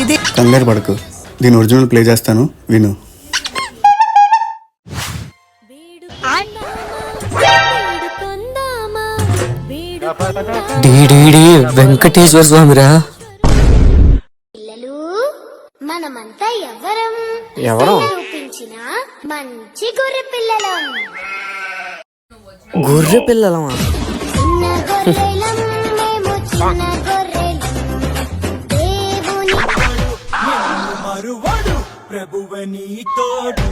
ఇది కంగారు పడకు, దీని ఒరిజినల్ ప్లే చేస్తాను విను. డీడీడీ వెంకటేశ్వర స్వామిరా. పిల్లలు మనమంతా ఎవరం ఎవరం? నిరూపించిన మంచి గొర్రె పిల్లలం. గొర్రె పిల్లలమా? చిన్న గొర్రెలం మేము, చిన్న గొర్రెలం. దేవుని మరువడు ప్రభువని తోడు.